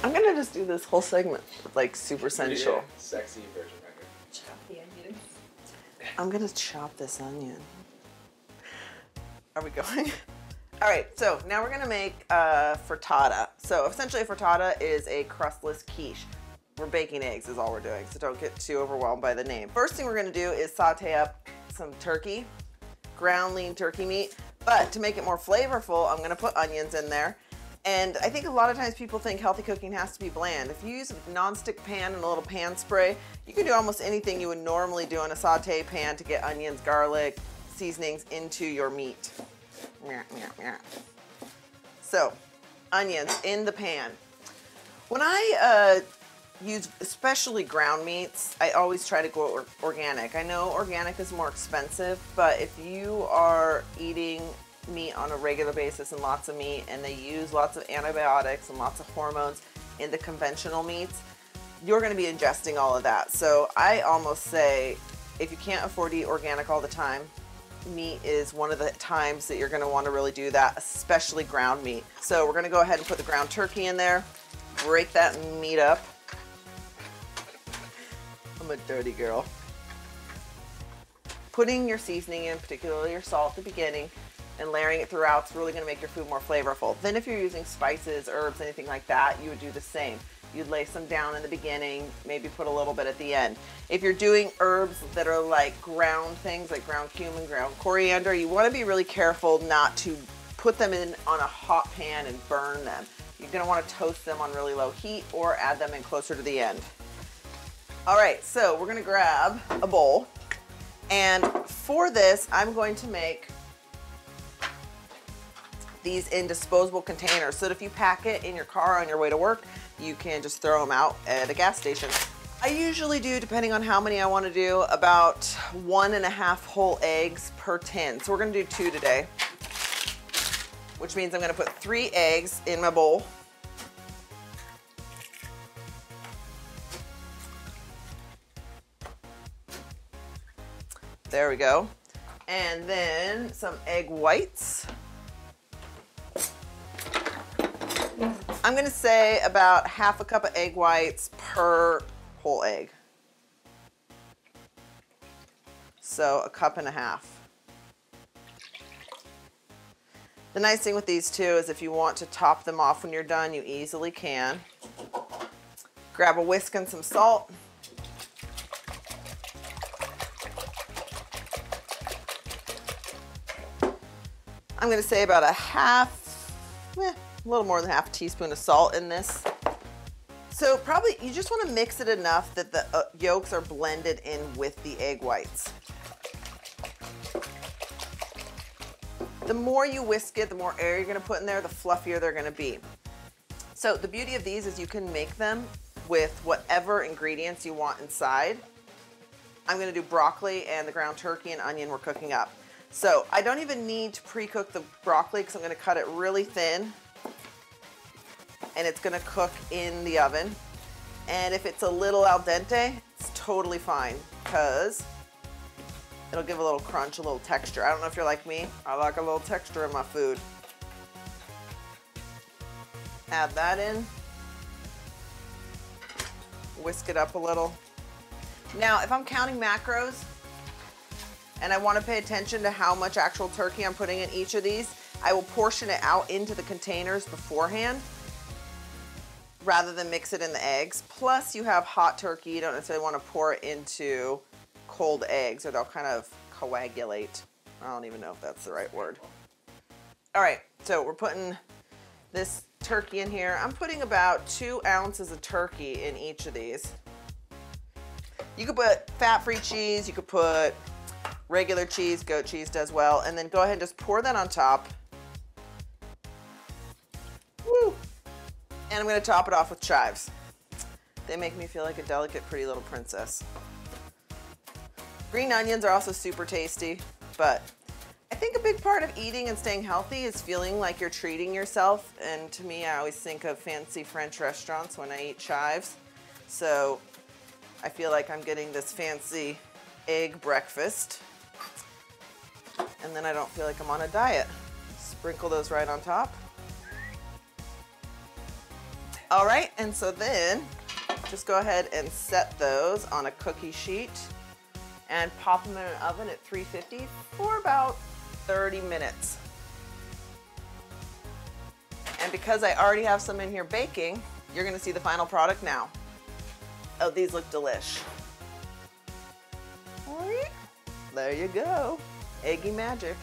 I'm gonna just do this whole segment with like super sensual. Sexy version record. Chop the onions. I'm gonna chop this onion. Are we going? All right, so now we're gonna make frittata. So essentially a frittata is a crustless quiche. We're baking eggs is all we're doing, so don't get too overwhelmed by the name. First thing we're gonna do is saute up some turkey, ground lean turkey meat, but to make it more flavorful, I'm gonna put onions in there. And I think a lot of times people think healthy cooking has to be bland. If you use a non-stick pan and a little pan spray, you can do almost anything you would normally do in a saute pan to get onions, garlic, seasonings into your meat. So, onions in the pan. When I use especially ground meats, I always try to go organic. I know organic is more expensive, but if you are eating meat on a regular basis and lots of meat, and they use lots of antibiotics and lots of hormones in the conventional meats, you're going to be ingesting all of that. So I almost say, if you can't afford to eat organic all the time, meat is one of the times that you're going to want to really do that, especially ground meat. So we're going to go ahead and put the ground turkey in there, break that meat up. I'm a dirty girl. Putting your seasoning in, particularly your salt at the beginning, and layering it throughout is really going to make your food more flavorful. Then if you're using spices, herbs, anything like that, you would do the same. You'd lay some down in the beginning, maybe put a little bit at the end. If you're doing herbs that are like ground things, like ground cumin, ground coriander, you want to be really careful not to put them in on a hot pan and burn them. You're going to want to toast them on really low heat or add them in closer to the end. All right, so we're going to grab a bowl. And for this, I'm going to make these in disposable containers so that if you pack it in your car on your way to work, you can just throw them out at a gas station. I usually do, depending on how many I want to do, about 1.5 whole eggs per tin. So we're going to do 2 today, which means I'm going to put 3 eggs in my bowl. There we go. And then some egg whites. I'm gonna say about 1/2 cup of egg whites per whole egg. So 1.5 cups. The nice thing with these two is if you want to top them off when you're done, you easily can. Grab a whisk and some salt. I'm gonna say about a little more than 1/2 teaspoon of salt in this. So probably you just want to mix it enough that the yolks are blended in with the egg whites. The more you whisk it, the more air you're going to put in there, the fluffier they're going to be. So the beauty of these is you can make them with whatever ingredients you want inside. I'm going to do broccoli and the ground turkey and onion we're cooking up. So I don't even need to pre-cook the broccoli because I'm going to cut it really thin. And it's gonna cook in the oven. And if it's a little al dente, it's totally fine because it'll give a little crunch, a little texture. I don't know if you're like me, I like a little texture in my food. Add that in. Whisk it up a little. Now, if I'm counting macros and I want to pay attention to how much actual turkey I'm putting in each of these, I will portion it out into the containers beforehand, rather than mix it in the eggs. Plus you have hot turkey, you don't necessarily want to pour it into cold eggs or they'll kind of coagulate. I don't even know if that's the right word. All right, so we're putting this turkey in here. I'm putting about 2 ounces of turkey in each of these. You could put fat-free cheese, you could put regular cheese, goat cheese does well, and then go ahead and just pour that on top. Woo! And I'm going to top it off with chives. They make me feel like a delicate, pretty little princess. Green onions are also super tasty, but I think a big part of eating and staying healthy is feeling like you're treating yourself. And to me, I always think of fancy French restaurants when I eat chives. So I feel like I'm getting this fancy egg breakfast. And then I don't feel like I'm on a diet. Sprinkle those right on top. All right, and so then just go ahead and set those on a cookie sheet and pop them in an oven at 350 for about 30 minutes. And because I already have some in here baking, you're gonna see the final product now. Oh, these look delish. There you go, eggy magic.